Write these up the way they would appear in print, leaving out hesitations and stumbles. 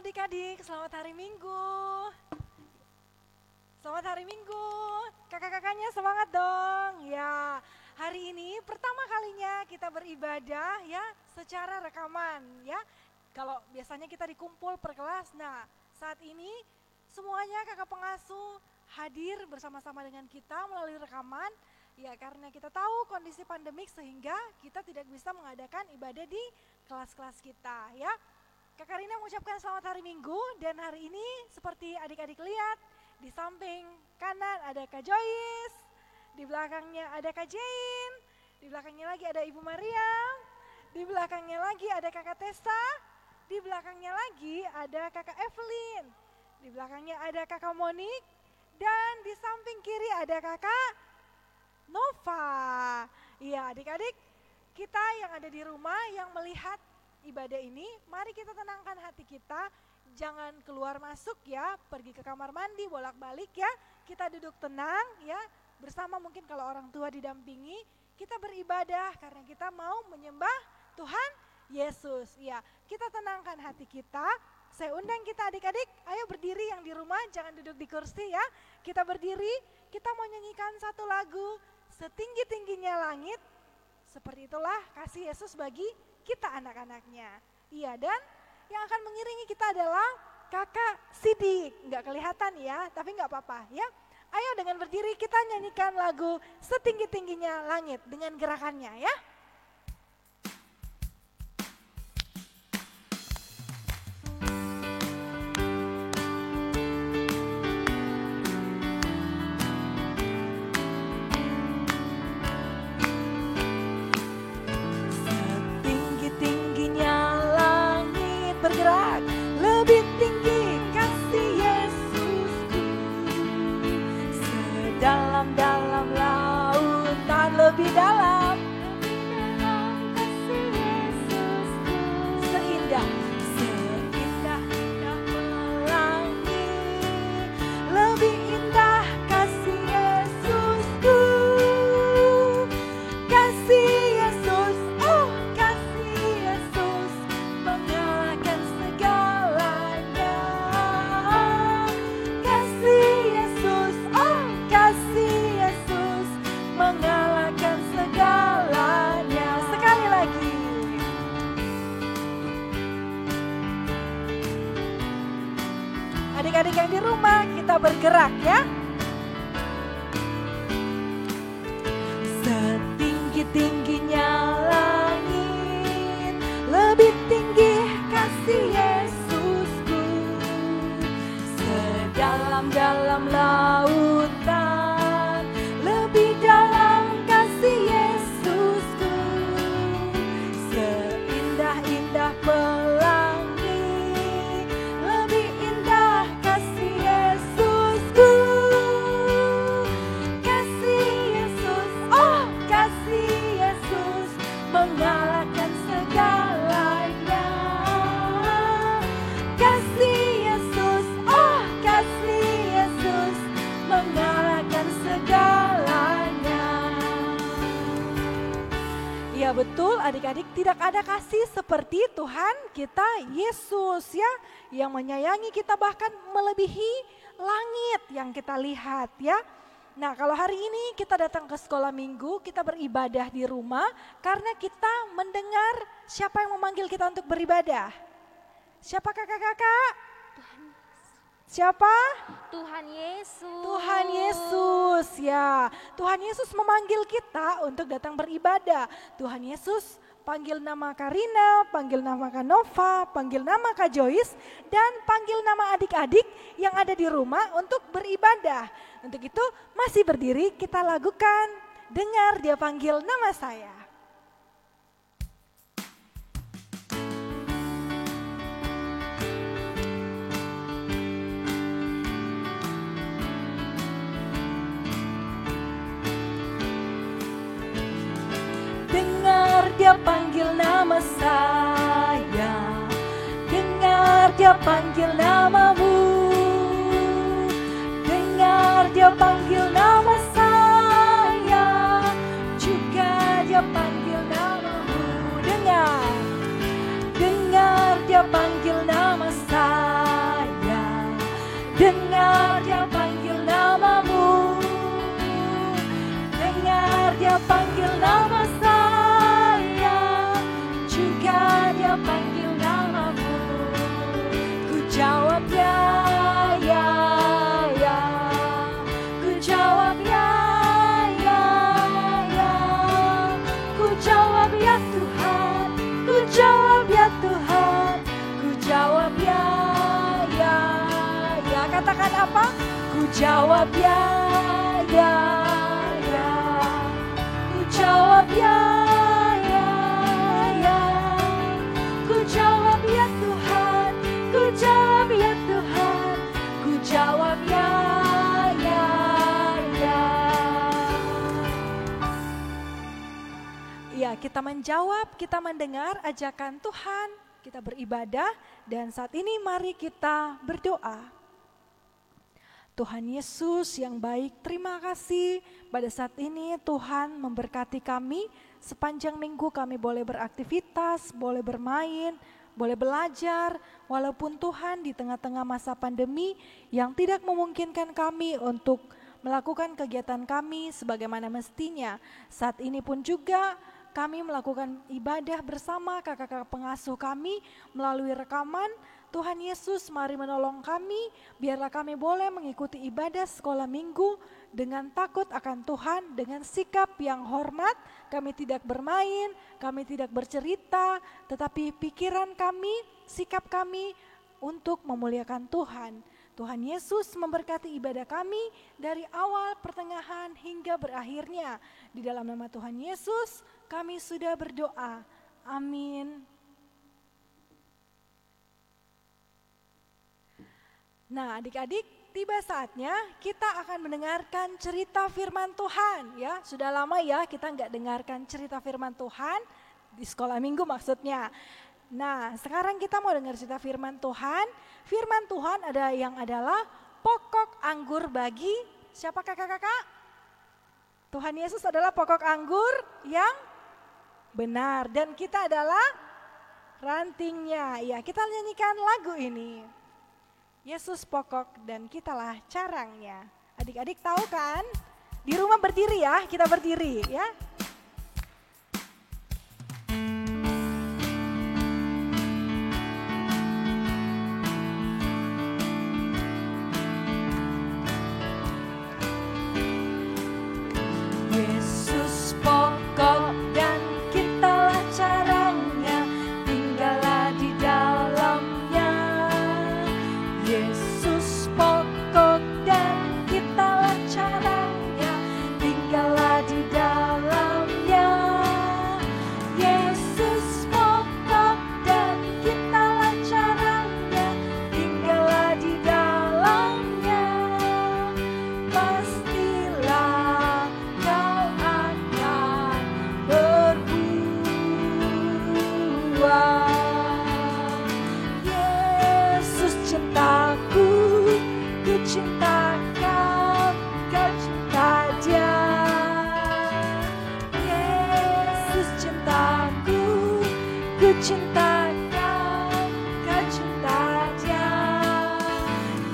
adik-adik, selamat hari Minggu. Selamat hari Minggu. Kakak-kakaknya semangat dong. Ya, hari ini pertama kalinya kita beribadah ya secara rekaman ya. Kalau biasanya kita dikumpul per kelas, nah saat ini semuanya kakak pengasuh hadir bersama-sama dengan kita melalui rekaman. Ya karena kita tahu kondisi pandemik sehingga kita tidak bisa mengadakan ibadah di kelas-kelas kita ya. Kak Karina mengucapkan selamat hari Minggu dan hari ini seperti adik-adik lihat di samping kanan ada Kak Joyce, di belakangnya ada Kak Jane, di belakangnya lagi ada Ibu Mariam, di belakangnya lagi ada Kakak Tessa, di belakangnya lagi ada Kakak Evelyn, di belakangnya ada Kakak Monik dan di samping kiri ada Kakak Nova. Iya adik-adik, kita yang ada di rumah yang melihat ibadah ini, mari kita tenangkan hati kita, jangan keluar masuk ya, pergi ke kamar mandi, bolak-balik ya, kita duduk tenang ya, bersama mungkin kalau orang tua didampingi, kita beribadah karena kita mau menyembah Tuhan Yesus. Ya, kita tenangkan hati kita, saya undang kita adik-adik, ayo berdiri yang di rumah, jangan duduk di kursi ya, kita berdiri, kita mau nyanyikan satu lagu, Setinggi-tingginya Langit, seperti itulah kasih Yesus bagi kita anak-anaknya. Iya, dan yang akan mengiringi kita adalah Kakak Sidik. Enggak kelihatan ya, tapi enggak apa-apa ya. Ayo dengan berdiri kita nyanyikan lagu Setinggi-tingginya Langit dengan gerakannya ya. Lebih tinggi kasih Yesusku, sedalam-dalam lautan lebih dalam kasih Yesusku, seindah-indah pelangi, lebih indah kasih Yesusku, kasih Yesus, oh kasih Yesus mengalahkan segalanya, kasih Yesus, oh kasih Yesus mengalahkan segalanya. Sekali lagi. Adik-adik yang di rumah kita bergerak ya. Setinggi-tingginya langit, lebih tinggi kasih Yesusku, sedalam-dalam lautan lebih dalam kasih Yesusku, seindah-indah pelangi lebih indah kasih Yesusku, kasih Yesus, oh kasih Yesus mengalahkan segalanya, kasih Yesus, oh kasih Yesus mengalahkan segalanya. Ya betul adik-adik, tidak ada kasih seperti Tuhan kita Yesus ya, yang menyayangi kita bahkan melebihi langit yang kita lihat ya. Nah kalau hari ini kita datang ke sekolah minggu, kita beribadah di rumah karena kita mendengar siapa yang memanggil kita untuk beribadah. Siapa kakak-kakak? Siapa? Tuhan Yesus. Tuhan Yesus ya. Tuhan Yesus memanggil kita untuk datang beribadah. Tuhan Yesus panggil nama Karina, panggil nama Kak Nova, panggil nama Kak Joyce, dan panggil nama adik-adik yang ada di rumah untuk beribadah. Untuk itu masih berdiri kita lakukan Dengar Dia Panggil Nama Saya. Dengar Dia panggil nama saya, dengar Dia panggil namamu, dengar Dia panggil nama saya, juga Dia panggil namamu. Dengar Dia panggil nama saya. apa? Ku jawab ya, ya, ya. Ku jawab ya, ya, ya. Ku jawab ya Tuhan, ku jawab ya Tuhan. Ku jawab ya, ya, ya. Ya, kita menjawab, kita mendengar ajakan Tuhan, kita beribadah, dan saat ini mari kita berdoa. Tuhan Yesus yang baik, terima kasih pada saat ini Tuhan memberkati kami. Sepanjang minggu kami boleh beraktivitas, boleh bermain, boleh belajar. Walaupun Tuhan di tengah-tengah masa pandemi yang tidak memungkinkan kami untuk melakukan kegiatan kami sebagaimana mestinya. Saat ini pun juga kami melakukan ibadah bersama kakak-kakak pengasuh kami melalui rekaman. Tuhan Yesus, mari menolong kami, biarlah kami boleh mengikuti ibadah sekolah minggu dengan takut akan Tuhan, dengan sikap yang hormat. Kami tidak bermain, kami tidak bercerita, tetapi pikiran kami, sikap kami untuk memuliakan Tuhan. Tuhan Yesus memberkati ibadah kami dari awal, pertengahan, hingga berakhirnya. Di dalam nama Tuhan Yesus, kami sudah berdoa. Amin. Nah, adik-adik, tiba saatnya kita akan mendengarkan cerita firman Tuhan ya. Sudah lama ya kita nggak dengarkan cerita firman Tuhan di sekolah minggu maksudnya. Nah, sekarang kita mau dengar cerita firman Tuhan. Firman Tuhan ada yang adalah pokok anggur bagi siapa kakak-kakak? Tuhan Yesus adalah pokok anggur yang benar dan kita adalah rantingnya. Ya, kita nyanyikan lagu ini. Yesus pokok dan kitalah carangnya. Adik-adik tahu kan? Di rumah berdiri ya, kita berdiri ya. Yesus pokok dan kitalah carangnya, tinggallah di dalamnya. Yesus pokok dan kitalah carangnya, tinggallah di dalamnya. Yesus pokok dan kitalah carangnya, tinggallah di dalamnya. Pastilah kau akan berbuah. Yesus cintaku, ku cinta kau, kau cinta Dia. Yesus cintaku, ku cinta kau, kau cinta Dia.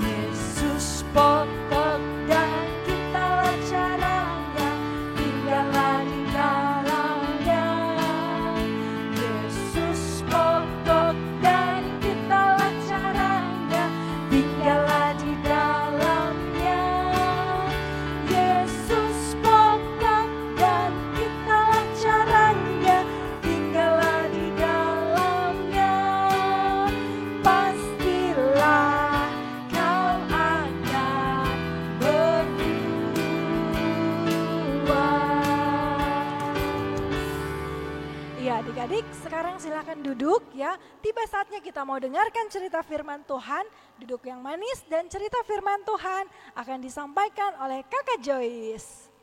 Yesus pokok dan kitalah carangnya, tinggallah di dalamnya. Yesus pokok dan kitalah carangnya, tinggallah di dalamnya. Yesus pokok dan kitalah carangnya, tinggallah di dalamnya. Pastilah kau akan berbuah. Iya adik-adik, sekarang silakan duduk ya. Tiba saatnya kita mau dengarkan cerita firman Tuhan. Duduk yang manis dan cerita firman Tuhan akan disampaikan oleh Kakak Joyce.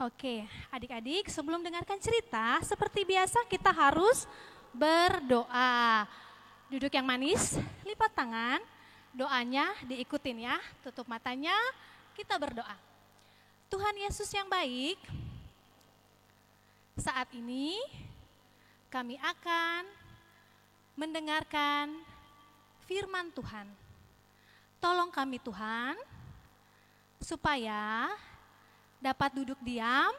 Oke, adik-adik, sebelum dengarkan cerita, seperti biasa kita harus berdoa. Duduk yang manis, lipat tangan, doanya diikutin ya, tutup matanya, kita berdoa. Tuhan Yesus yang baik, saat ini kami akan mendengarkan firman Tuhan. Tolong kami Tuhan, supaya dapat duduk diam,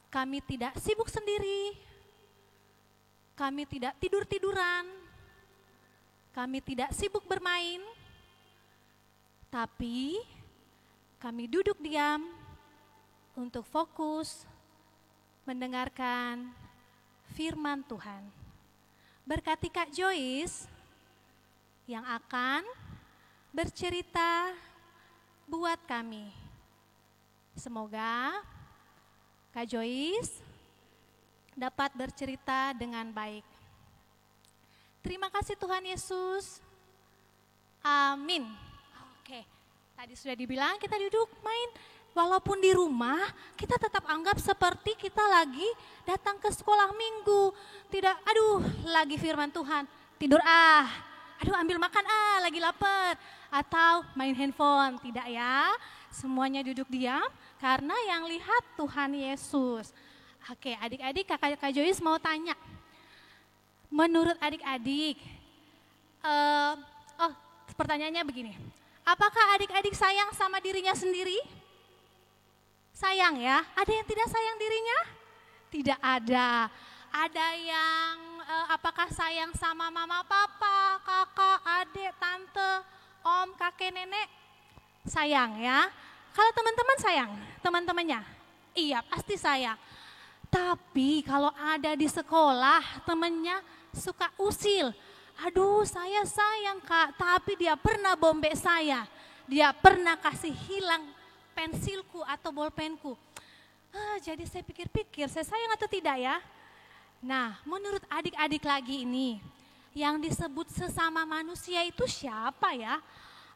kami tidak sibuk sendiri, kami tidak tidur-tiduran, kami tidak sibuk bermain, tapi kami duduk diam untuk fokus mendengarkan firman Tuhan. Berkati Kak Joyce yang akan bercerita buat kami. Semoga Kak Joyce dapat bercerita dengan baik. Terima kasih Tuhan Yesus. Amin. Oke, tadi sudah dibilang kita duduk main. Walaupun di rumah, kita tetap anggap seperti kita lagi datang ke sekolah minggu. Tidak, aduh lagi firman Tuhan, tidur aduh ambil makan lagi lapar. Atau main handphone, tidak ya. Semuanya duduk diam karena yang lihat Tuhan Yesus. Oke, adik-adik kakak Joyce mau tanya. Menurut adik-adik, pertanyaannya begini. Apakah adik-adik sayang sama dirinya sendiri? Sayang ya, ada yang tidak sayang dirinya? Tidak ada. Ada yang apakah sayang sama mama, papa, kakak, adik, tante, om, kakek, nenek? Sayang ya. Kalau teman-teman sayang, teman-temannya? Iya, pasti sayang. Tapi kalau ada di sekolah, temannya suka usil. Aduh, saya sayang Kak, tapi dia pernah bombek saya. Dia pernah kasih hilang pensilku atau bolpenku. Jadi saya pikir-pikir, saya sayang atau tidak ya? Nah, menurut adik-adik lagi ini, yang disebut sesama manusia itu siapa ya?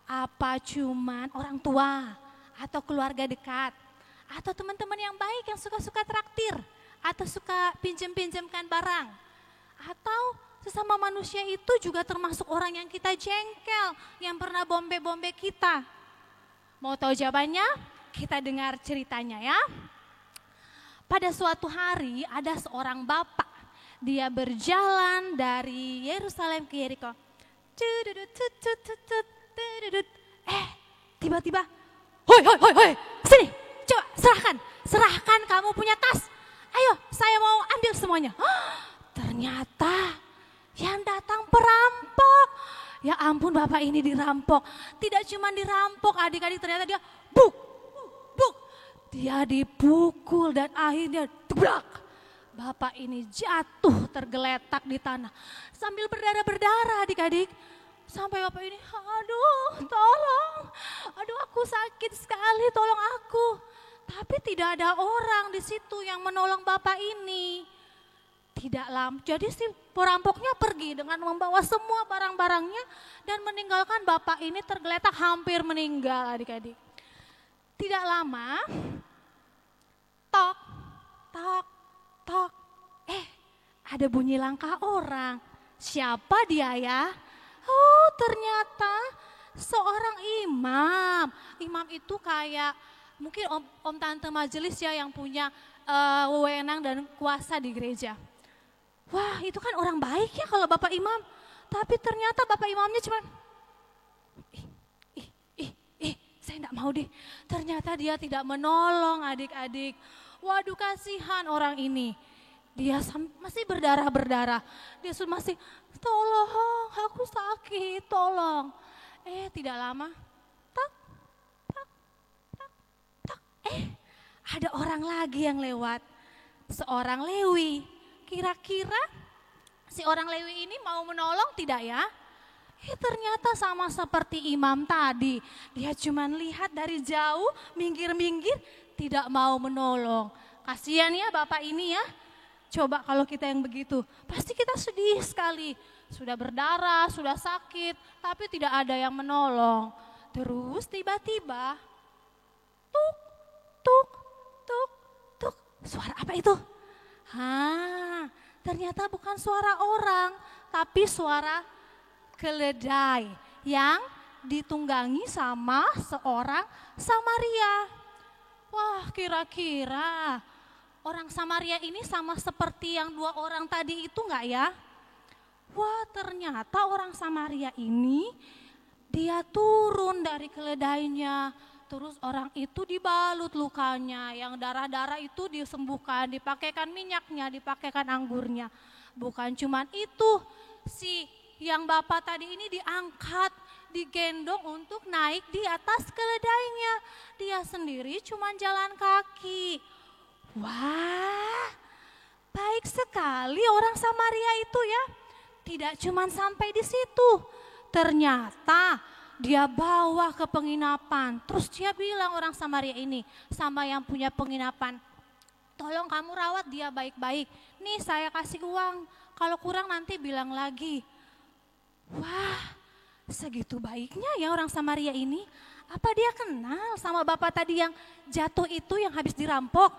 Apa cuman orang tua atau keluarga dekat? Atau teman-teman yang baik yang suka-suka traktir? Atau suka pinjam-pinjamkan barang? Atau sesama manusia itu juga termasuk orang yang kita jengkel, yang pernah bombe-bombe kita? Mau tahu jawabannya? Kita dengar ceritanya ya. Pada suatu hari ada seorang bapak. Dia berjalan dari Yerusalem ke Yeriko. Tiba-tiba, hoi, sini, coba serahkan kamu punya tas. Ayo, saya mau ambil semuanya. Ternyata yang datang perampok. Ya ampun, bapak ini dirampok. Tidak cuma dirampok, adik-adik, ternyata dia buk. Dia dipukul dan akhirnya debrak. Bapak ini jatuh tergeletak di tanah. Sambil berdarah-berdarah adik-adik. Sampai bapak ini, aduh tolong. Aduh aku sakit sekali, tolong aku. Tapi tidak ada orang di situ yang menolong bapak ini. Tidak lama, jadi si perampoknya pergi dengan membawa semua barang-barangnya dan meninggalkan bapak ini tergeletak hampir meninggal adik-adik. Tidak lama, tok, ada bunyi langkah orang. Siapa dia ya? Oh ternyata seorang imam. Imam itu kayak mungkin om tante majelis ya yang punya wewenang dan kuasa di gereja. Wah itu kan orang baik ya kalau bapak imam. Tapi ternyata bapak imamnya cuma saya enggak mau deh. Ternyata dia tidak menolong adik-adik. Waduh kasihan orang ini. Dia masih berdarah-berdarah. Dia masih tolong aku sakit tolong. Tidak lama. Tak. Ada orang lagi yang lewat. Seorang Lewi. Kira-kira si orang Lewi ini mau menolong tidak ya? Ternyata sama seperti imam tadi. Dia cuma lihat dari jauh, minggir-minggir, tidak mau menolong. Kasihan ya bapak ini ya. Coba kalau kita yang begitu, pasti kita sedih sekali. Sudah berdarah, sudah sakit, tapi tidak ada yang menolong. Terus tiba-tiba, tuk. Suara apa itu? Ternyata bukan suara orang, tapi suara keledai yang ditunggangi sama seorang Samaria. Wah, kira-kira orang Samaria ini sama seperti yang dua orang tadi itu enggak ya? Wah, ternyata orang Samaria ini dia turun dari keledainya. Terus orang itu dibalut lukanya, yang darah-darah itu disembuhkan, dipakaikan minyaknya, dipakaikan anggurnya. Bukan cuman itu, si yang bapak tadi ini diangkat, digendong untuk naik di atas keledainya. Dia sendiri cuma jalan kaki. Wah, baik sekali orang Samaria itu ya. Tidak cuma sampai di situ. Ternyata dia bawa ke penginapan. Terus dia bilang orang Samaria ini sama yang punya penginapan, tolong kamu rawat dia baik-baik. Nih saya kasih uang, kalau kurang nanti bilang lagi. Wah, segitu baiknya ya orang Samaria ini. Apa dia kenal sama bapak tadi yang jatuh itu yang habis dirampok?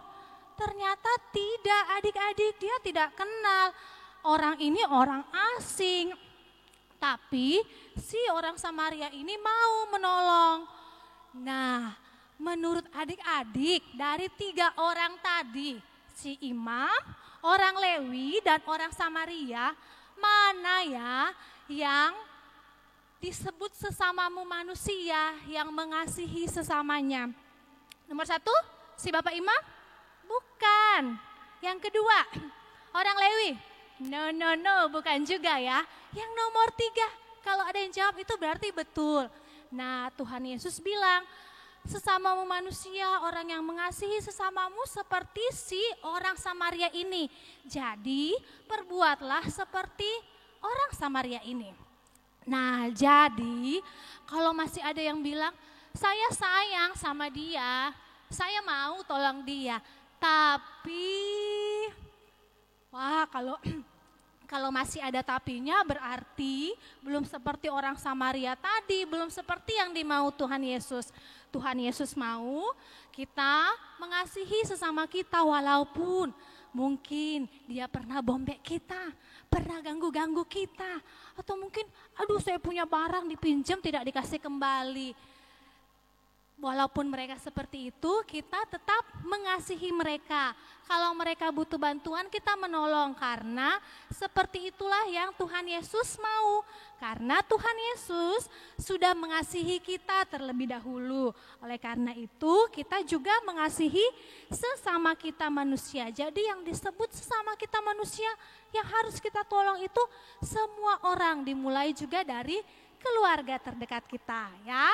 Ternyata tidak, adik-adik, dia tidak kenal. Orang ini orang asing. Tapi si orang Samaria ini mau menolong. Nah, menurut adik-adik dari 3 orang tadi, si imam, orang Lewi, dan orang Samaria, mana ya yang disebut sesamamu manusia yang mengasihi sesamanya? Nomor 1, si bapak imam? Bukan. Yang kedua, orang Lewi? No, bukan juga ya. Yang nomor 3, kalau ada yang jawab itu berarti betul. Nah, Tuhan Yesus bilang, sesamamu manusia, orang yang mengasihi sesamamu seperti si orang Samaria ini. Jadi, perbuatlah seperti orang Samaria ini. Nah, jadi kalau masih ada yang bilang, saya sayang sama dia, saya mau tolong dia. Tapi, wah kalau masih ada tapinya berarti belum seperti orang Samaria tadi, belum seperti yang dimau Tuhan Yesus. Tuhan Yesus mau kita mengasihi sesama kita walaupun mungkin dia pernah bombek kita, pernah ganggu-ganggu kita. Atau mungkin aduh saya punya barang dipinjam tidak dikasih kembali. Walaupun mereka seperti itu, kita tetap mengasihi mereka. Kalau mereka butuh bantuan, kita menolong. Karena seperti itulah yang Tuhan Yesus mau. Karena Tuhan Yesus sudah mengasihi kita terlebih dahulu. Oleh karena itu, kita juga mengasihi sesama kita manusia. Jadi yang disebut sesama kita manusia, yang harus kita tolong itu semua orang. Dimulai juga dari keluarga terdekat kita, ya.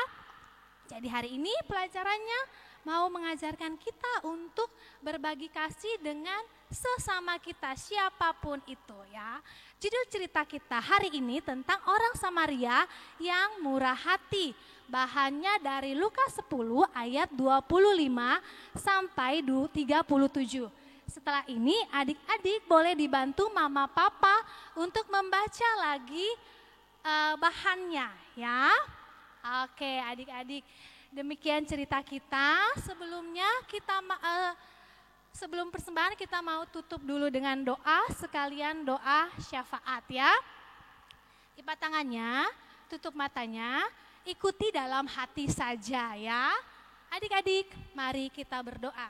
Jadi hari ini pelajarannya mau mengajarkan kita untuk berbagi kasih dengan sesama kita siapapun itu ya. Judul cerita kita hari ini tentang orang Samaria yang murah hati. Bahannya dari Lukas 10 ayat 25 sampai 37. Setelah ini adik-adik boleh dibantu mama papa untuk membaca lagi bahannya ya. Oke adik-adik, demikian cerita kita. Sebelumnya sebelum persembahan kita mau tutup dulu dengan doa, sekalian doa syafaat ya. Lipat tangannya, tutup matanya, ikuti dalam hati saja ya. Adik-adik, mari kita berdoa.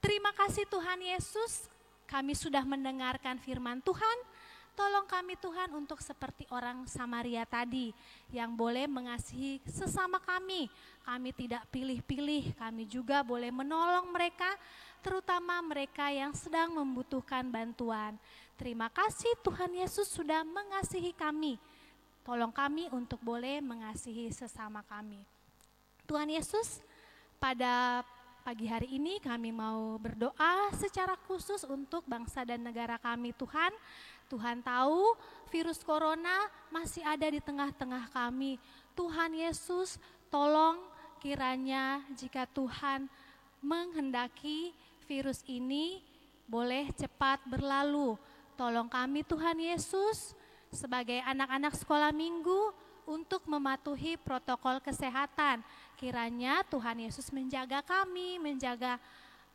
Terima kasih Tuhan Yesus, kami sudah mendengarkan firman Tuhan. Tolong kami Tuhan untuk seperti orang Samaria tadi yang boleh mengasihi sesama kami. Kami tidak pilih-pilih, kami juga boleh menolong mereka, terutama mereka yang sedang membutuhkan bantuan. Terima kasih Tuhan Yesus sudah mengasihi kami. Tolong kami untuk boleh mengasihi sesama kami. Tuhan Yesus, pada pagi hari ini kami mau berdoa secara khusus untuk bangsa dan negara kami Tuhan. Tuhan tahu virus corona masih ada di tengah-tengah kami. Tuhan Yesus tolong kiranya jika Tuhan menghendaki virus ini boleh cepat berlalu. Tolong kami Tuhan Yesus sebagai anak-anak sekolah minggu untuk mematuhi protokol kesehatan. Kiranya Tuhan Yesus menjaga kami, menjaga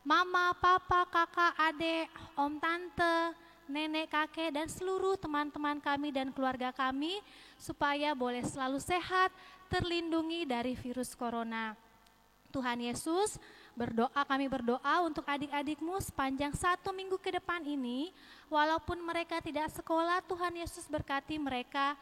mama, papa, kakak, adik, om, tante, nenek, kakek, dan seluruh teman-teman kami dan keluarga kami supaya boleh selalu sehat, terlindungi dari virus corona. Tuhan Yesus, kami berdoa untuk adik-adikmu sepanjang 1 minggu ke depan ini, walaupun mereka tidak sekolah, Tuhan Yesus berkati mereka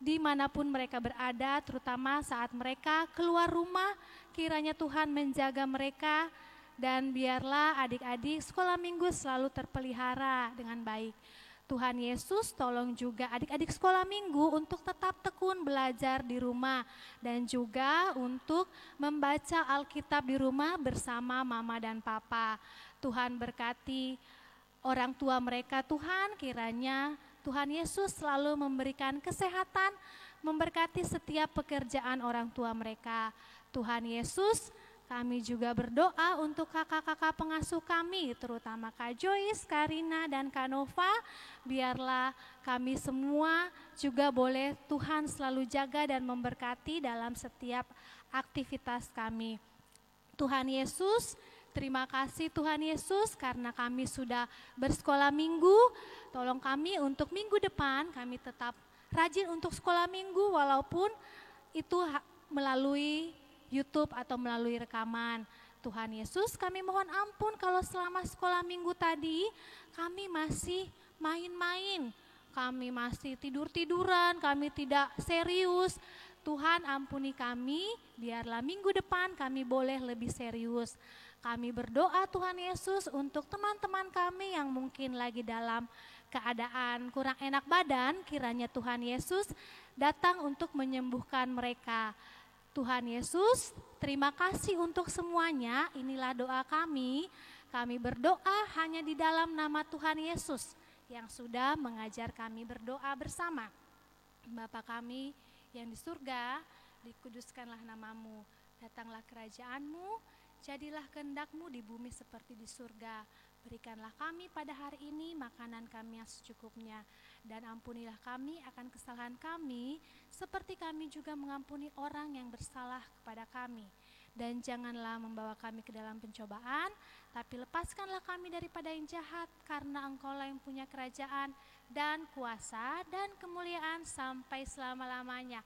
dimanapun mereka berada, terutama saat mereka keluar rumah, kiranya Tuhan menjaga mereka. Dan biarlah adik-adik sekolah minggu selalu terpelihara dengan baik. Tuhan Yesus tolong juga adik-adik sekolah minggu untuk tetap tekun belajar di rumah dan juga untuk membaca Alkitab di rumah bersama mama dan papa. Tuhan berkati orang tua mereka, Tuhan, kiranya Tuhan Yesus selalu memberikan kesehatan, memberkati setiap pekerjaan orang tua mereka. Tuhan Yesus, kami juga berdoa untuk kakak-kakak pengasuh kami, terutama Kak Joyce, Karina, dan Kak Nova. Biarlah kami semua juga boleh Tuhan selalu jaga dan memberkati dalam setiap aktivitas kami. Tuhan Yesus, terima kasih Tuhan Yesus karena kami sudah bersekolah minggu. Tolong kami untuk minggu depan kami tetap rajin untuk sekolah minggu walaupun itu melalui YouTube atau melalui rekaman. Tuhan Yesus, kami mohon ampun kalau selama sekolah minggu tadi kami masih main-main, kami masih tidur-tiduran, kami tidak serius. Tuhan ampuni kami, biarlah minggu depan kami boleh lebih serius. Kami berdoa Tuhan Yesus untuk teman-teman kami yang mungkin lagi dalam keadaan kurang enak badan, kiranya Tuhan Yesus datang untuk menyembuhkan mereka. Tuhan Yesus, terima kasih untuk semuanya. Inilah doa kami. Kami berdoa hanya di dalam nama Tuhan Yesus yang sudah mengajar kami berdoa bersama. Bapa kami yang di surga, dikuduskanlah namamu. Datanglah kerajaan-Mu, jadilah kehendak-Mu di bumi seperti di surga. Berikanlah kami pada hari ini makanan kami yang secukupnya. Dan ampunilah kami akan kesalahan kami, seperti kami juga mengampuni orang yang bersalah kepada kami. Dan janganlah membawa kami ke dalam pencobaan, tapi lepaskanlah kami daripada yang jahat, karena Engkau-lah yang punya kerajaan dan kuasa dan kemuliaan sampai selama-lamanya.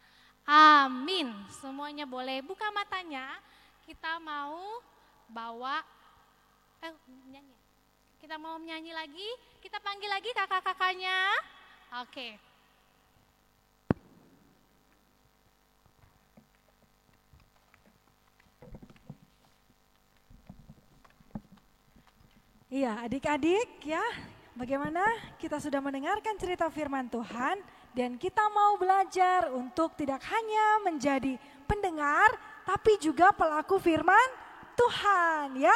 Amin. Semuanya boleh buka matanya. Kita mau bawa nyanyi. Kita mau menyanyi lagi. Kita panggil lagi kakak-kakaknya. Oke. Iya, adik-adik ya, bagaimana kita sudah mendengarkan cerita firman Tuhan dan kita mau belajar untuk tidak hanya menjadi pendengar tapi juga pelaku firman Tuhan ya.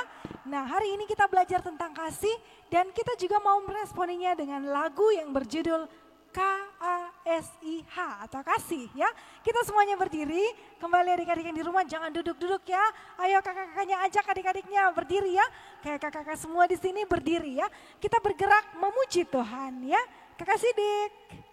Nah, hari ini kita belajar tentang kasih dan kita juga mau meresponinya dengan lagu yang berjudul KASIH atau kasih ya. Kita semuanya berdiri, kembali adik-adik yang di rumah jangan duduk-duduk ya. Ayo kakak-kakaknya ajak adik-adiknya berdiri ya. Kayak kakak-kakak semua di sini berdiri ya. Kita bergerak memuji Tuhan ya. Kakak Sidik. KASIH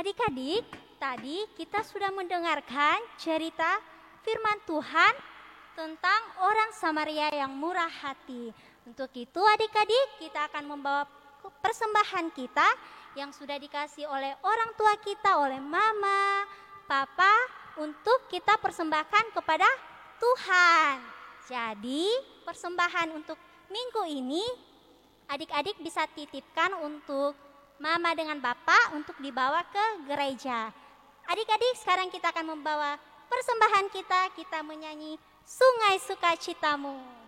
Adik-adik, tadi kita sudah mendengarkan cerita firman Tuhan tentang orang Samaria yang murah hati. Untuk itu adik-adik, kita akan membawa persembahan kita yang sudah dikasih oleh orang tua kita, oleh mama, papa, untuk kita persembahkan kepada Tuhan. Jadi persembahan untuk minggu ini adik-adik bisa titipkan untuk mama dengan bapak untuk dibawa ke gereja. Adik-adik, sekarang kita akan membawa persembahan kita menyanyi Sungai Sukacitamu.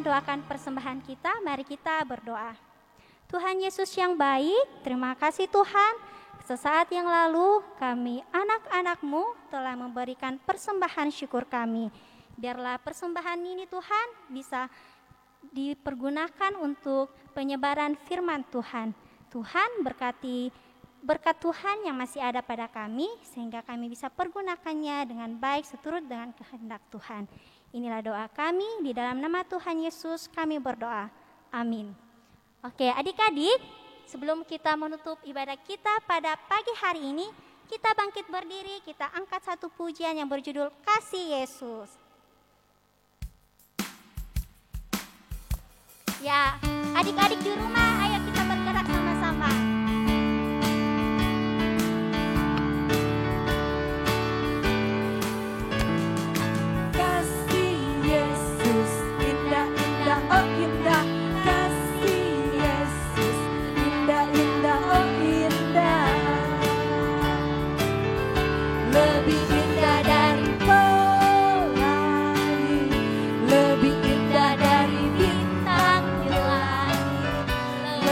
Doakan persembahan kita, mari kita berdoa. Tuhan Yesus yang baik, terima kasih Tuhan. Sesaat yang lalu kami anak-anak-Mu telah memberikan persembahan syukur kami. Biarlah persembahan ini Tuhan bisa dipergunakan untuk penyebaran firman Tuhan. Tuhan berkati berkat Tuhan yang masih ada pada kami sehingga kami bisa pergunakannya dengan baik seturut dengan kehendak Tuhan. Inilah doa kami, di dalam nama Tuhan Yesus kami berdoa. Amin. Oke, adik-adik, sebelum kita menutup ibadah kita pada pagi hari ini, kita bangkit berdiri, kita angkat satu pujian yang berjudul Kasih Yesus. Ya, adik-adik di rumah, ayo kita bergerak sama-sama. Lebih indah dari bintang di langit.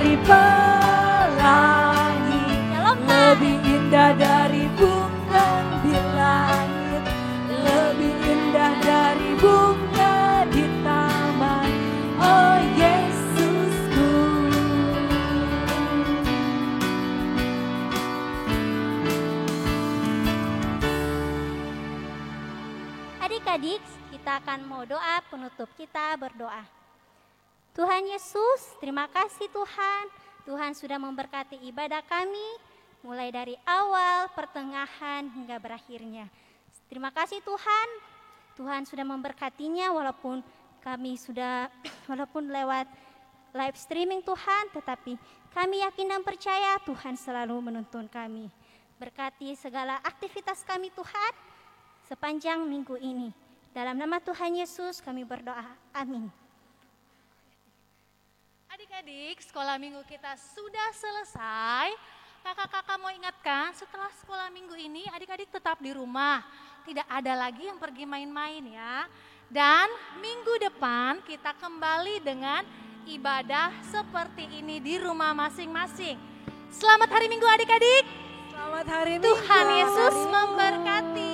dari pelangi, lebih indah dari bunga di langit, lebih indah dari bunga di taman. Oh Yesusku. Adik-adik, kita akan mau doa penutup, kita berdoa. Tuhan Yesus, terima kasih Tuhan. Tuhan sudah memberkati ibadah kami, mulai dari awal, pertengahan, hingga berakhirnya. Terima kasih Tuhan, Tuhan sudah memberkatinya walaupun lewat live streaming Tuhan, tetapi kami yakin dan percaya Tuhan selalu menuntun kami. Berkati segala aktivitas kami Tuhan, sepanjang minggu ini. Dalam nama Tuhan Yesus kami berdoa. Amin. Adik-adik, sekolah minggu kita sudah selesai. Kakak-kakak mau ingatkan, setelah sekolah minggu ini adik-adik tetap di rumah. Tidak ada lagi yang pergi main-main ya. Dan minggu depan kita kembali dengan ibadah seperti ini di rumah masing-masing. Selamat hari Minggu adik-adik. Selamat hari Minggu. Tuhan Yesus memberkati.